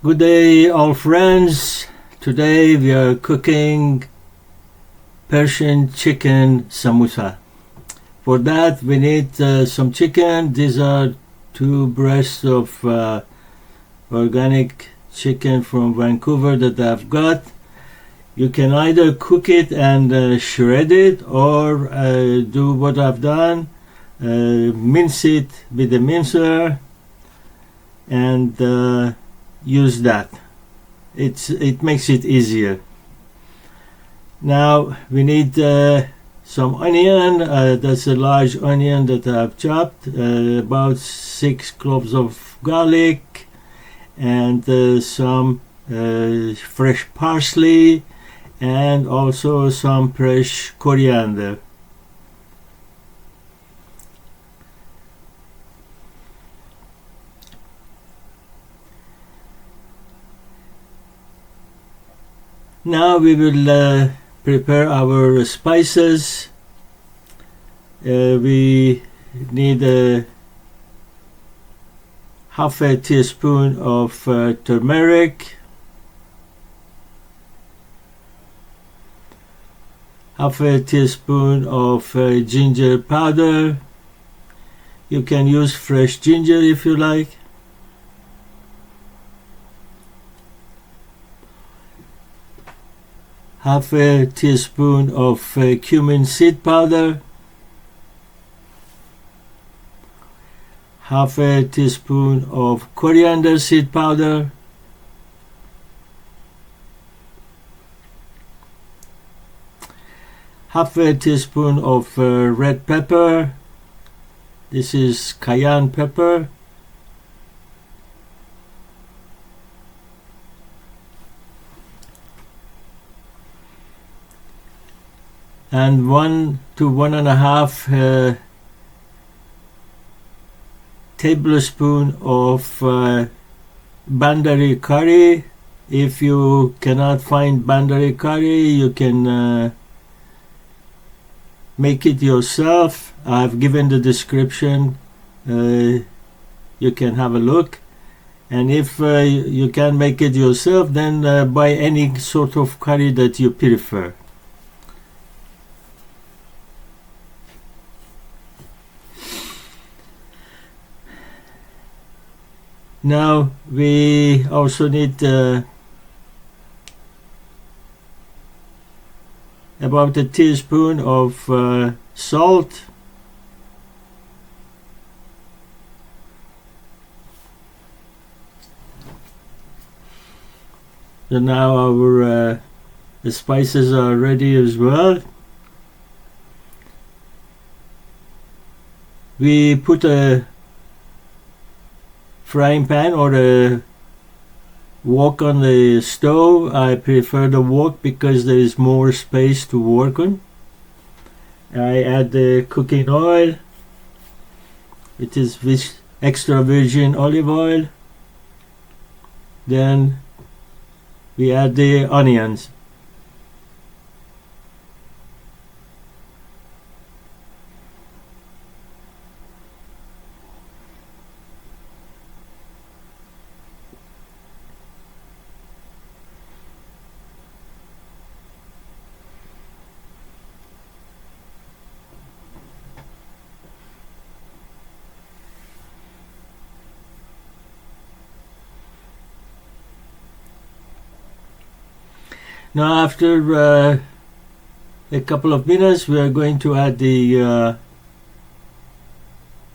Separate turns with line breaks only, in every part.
Good day, all friends. Today we are cooking Persian chicken samosa. For that we need some chicken. These are 2 breasts of organic chicken from Vancouver that I've got. You can either cook it and shred it, or do what I've done, mince it with a mincer and use that. It makes it easier. Now we need some onion. That's a large onion that I've chopped, about 6 cloves of garlic, and some fresh parsley, and also some fresh coriander. Now we will prepare our spices. We need half a teaspoon of turmeric, half a teaspoon of ginger powder. You can use fresh ginger if you like. Half a teaspoon of cumin seed powder, half a teaspoon of coriander seed powder, half a teaspoon of red pepper. This is cayenne pepper. And 1 to 1.5 tablespoon of bandari curry. If you cannot find bandari curry, you can make it yourself. I've given the description. You can have a look. And if you can make it yourself, then buy any sort of curry that you prefer. Now we also need about a teaspoon of salt, so now our the spices are ready as well. We put a frying pan or a wok on the stove. I prefer the wok because there is more space to work on. I add the cooking oil. It is extra virgin olive oil. Then we add the onions. Now after a couple of minutes we are going to add the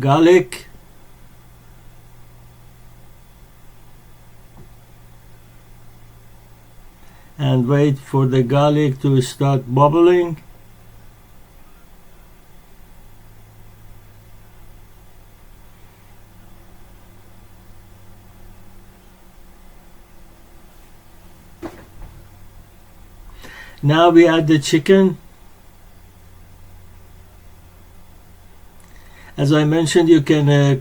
garlic, and wait for the garlic to start bubbling. Now we add the chicken. As I mentioned, you can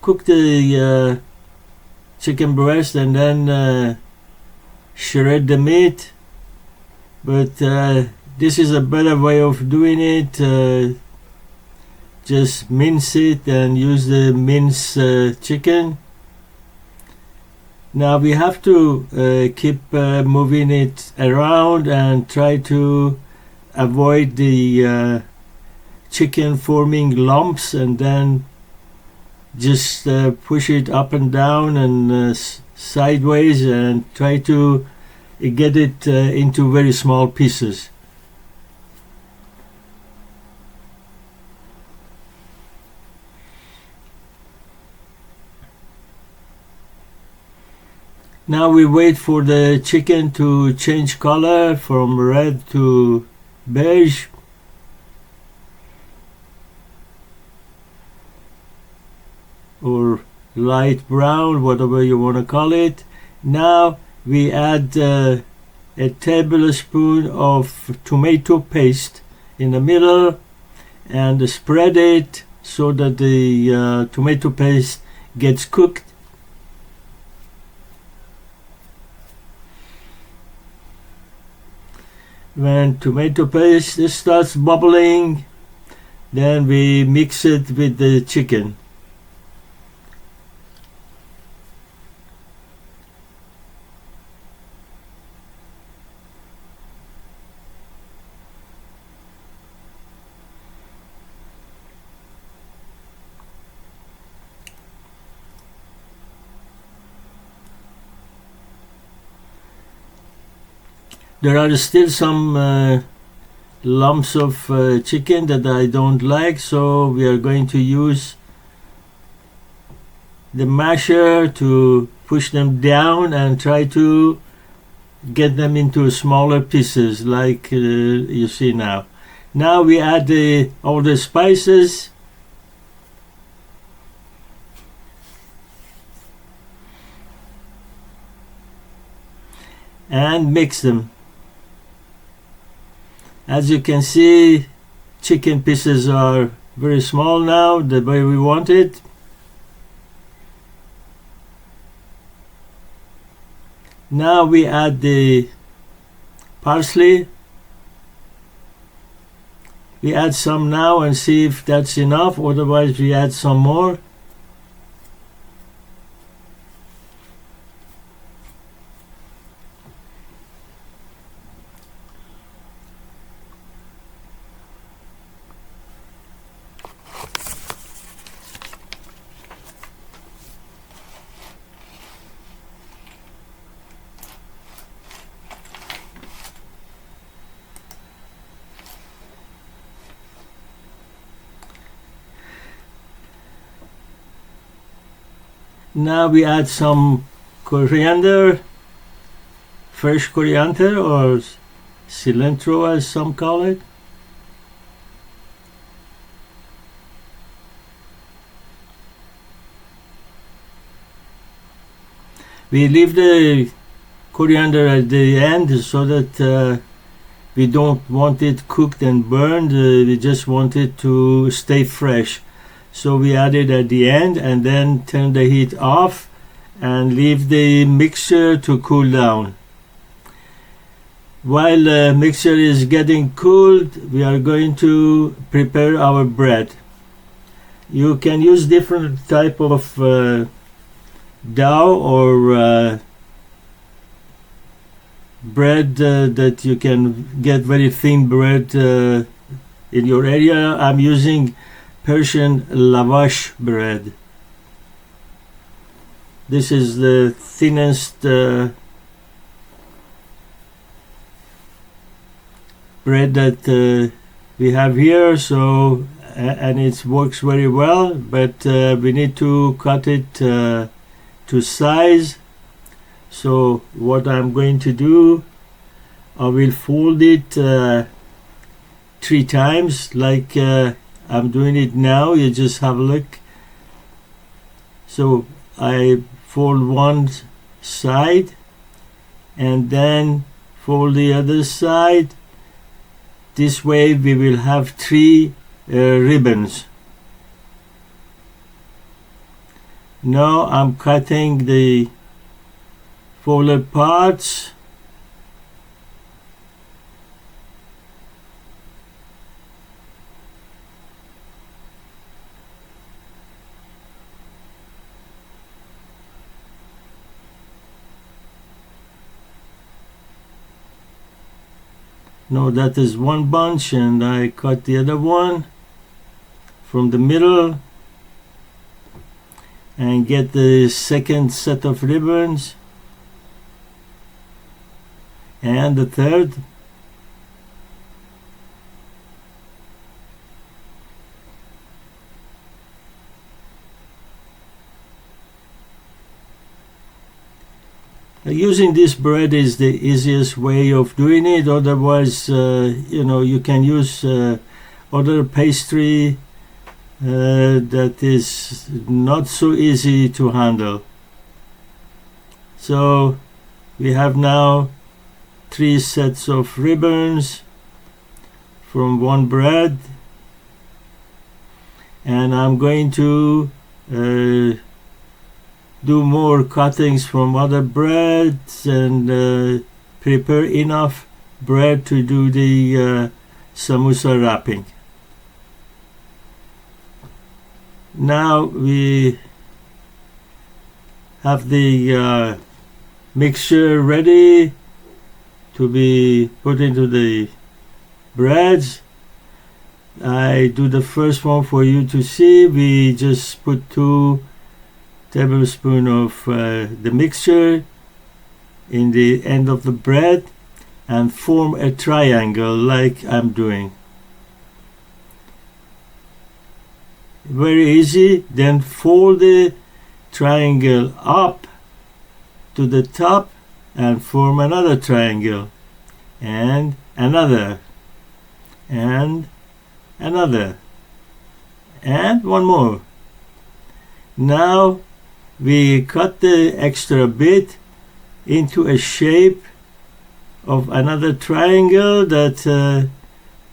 cook the chicken breast and then shred the meat, but this is a better way of doing it. Just mince it and use the mince chicken. Now we have to keep moving it around and try to avoid the chicken forming lumps, and then just push it up and down and sideways and try to get it into very small pieces. Now we wait for the chicken to change color from red to beige. Or light brown, whatever you want to call it. Now we add a tablespoon of tomato paste in the middle and spread it so that the tomato paste gets cooked. When tomato paste starts bubbling, then we mix it with the chicken. There are still some lumps of chicken that I don't like, so we are going to use the masher to push them down and try to get them into smaller pieces like you see now. Now we add all the spices. And mix them. As you can see, chicken pieces are very small now, the way we want it. Now we add the parsley. We add some now and see if that's enough, otherwise we add some more. Now we add some coriander, fresh coriander or cilantro as some call it. We leave the coriander at the end so that we don't want it cooked and burned, we just want it to stay fresh. So we add it at the end and then turn the heat off and leave the mixture to cool down. While the mixture is getting cooled, we are going to prepare our bread. You can use different type of dough or bread that you can get very thin bread in your area. I'm using Persian lavash bread. This is the thinnest bread that we have here, so and it works very well, but we need to cut it to size. So what I'm going to do, I will fold it 3 times like I'm doing it now. You just have a look. So I fold one side and then fold the other side. This way we will have 3 ribbons. Now I'm cutting the folded parts. No, that is one bunch, and I cut the other one from the middle and get the second set of ribbons and the third. Using this bread is the easiest way of doing it. Otherwise, you can use other pastry that is not so easy to handle. So we have now 3 sets of ribbons from one bread, and I'm going to do more cuttings from other breads and prepare enough bread to do the samosa wrapping. Now we have the mixture ready to be put into the breads. I do the first one for you to see. We just put 2 tablespoons of the mixture in the end of the bread and form a triangle like I'm doing. Very easy. Then fold the triangle up to the top and form another triangle, and another, and another, and one more. Now we cut the extra bit into a shape of another triangle that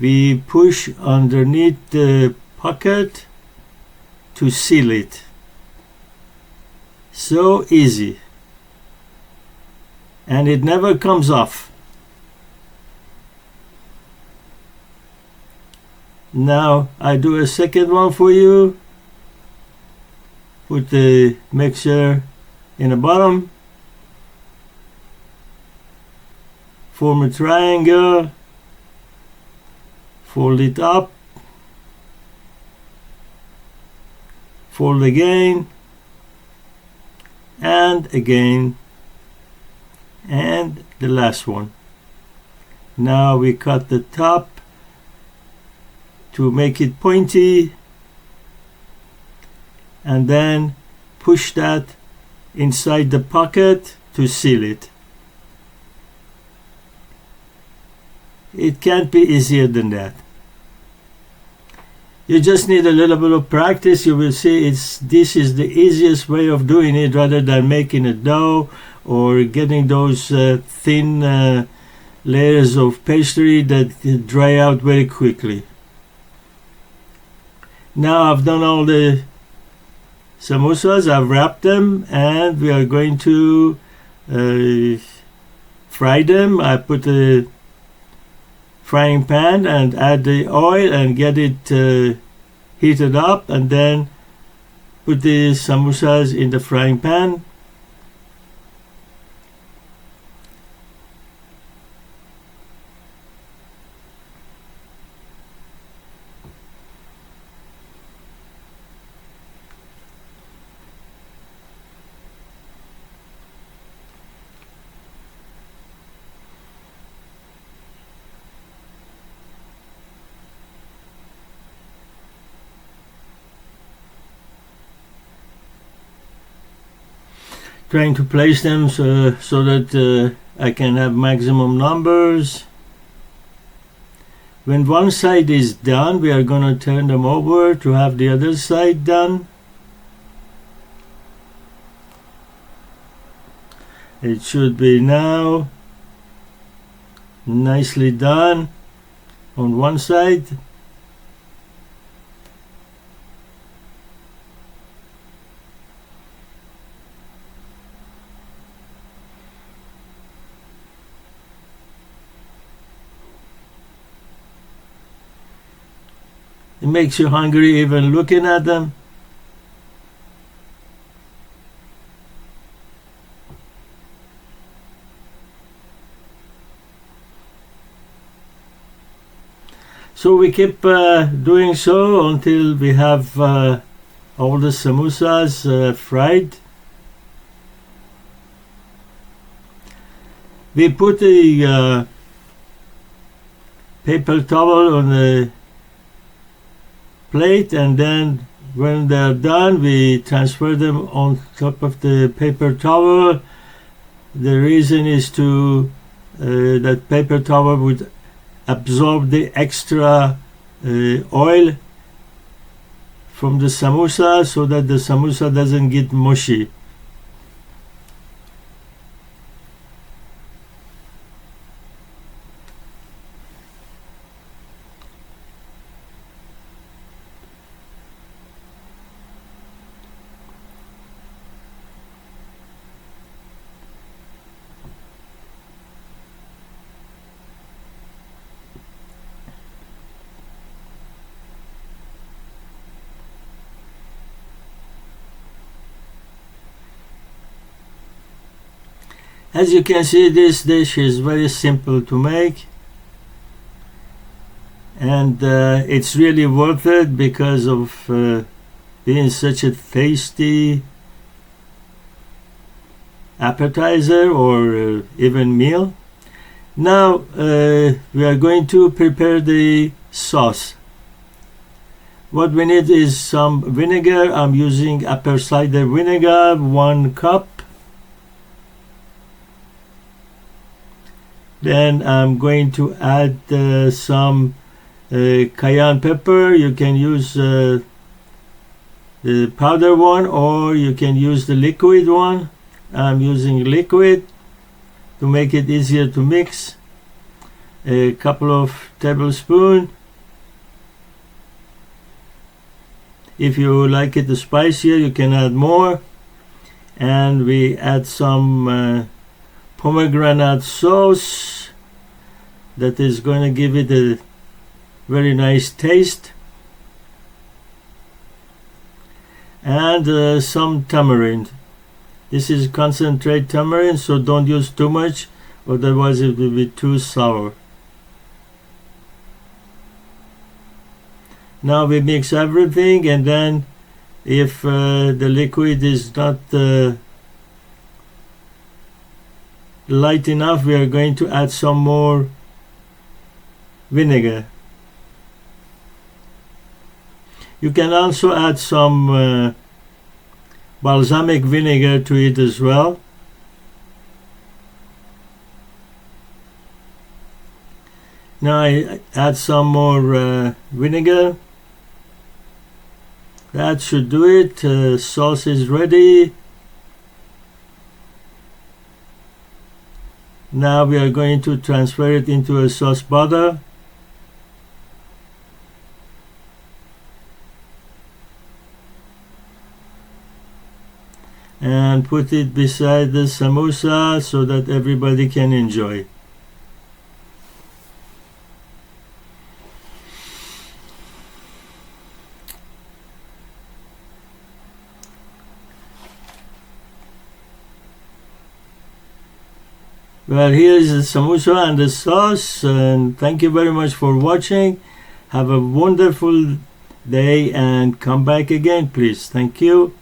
we push underneath the pocket to seal it. So easy. And it never comes off. Now I do a second one for you. Put the mixture in the bottom, form a triangle, fold it up, fold again, and again, and the last one. Now we cut the top to make it pointy, and then push that inside the pocket to seal it. It can't be easier than that. You just need a little bit of practice. You will see this is the easiest way of doing it, rather than making a dough or getting those thin layers of pastry that dry out very quickly. Now I've done all the samosas, I've wrapped them, and we are going to fry them. I put the frying pan and add the oil and get it heated up, and then put the samosas in the frying pan. Trying to place them so that I can have maximum numbers. When one side is done, we are going to turn them over to have the other side done. It should be now nicely done on one side. It makes you hungry even looking at them. So we keep doing so until we have all the samosas fried. We put a paper towel on the plate, and then when they're done, we transfer them on top of the paper towel. The reason is to that paper towel would absorb the extra oil from the samosa, so that the samosa doesn't get mushy. As you can see, this dish is very simple to make, and it's really worth it because of being such a tasty appetizer or even meal. Now we are going to prepare the sauce. What we need is some vinegar. I'm using apple cider vinegar, 1 cup. Then I'm going to add some cayenne pepper. You can use the powder one, or you can use the liquid one. I'm using liquid to make it easier to mix. A couple of tablespoons. If you like it spicier, you can add more. And we add some pomegranate sauce that is going to give it a very nice taste, and some tamarind. This is concentrate tamarind, so don't use too much, otherwise it will be too sour. Now we mix everything, and then if the liquid is not light enough, we are going to add some more vinegar. You can also add some balsamic vinegar to it as well. Now I add some more vinegar. That should do it. Sauce is ready. Now we are going to transfer it into a sauce bottle. And put it beside the samosa so that everybody can enjoy. Well, here is the samosa and the sauce, and thank you very much for watching. Have a wonderful day and come back again, please. Thank you.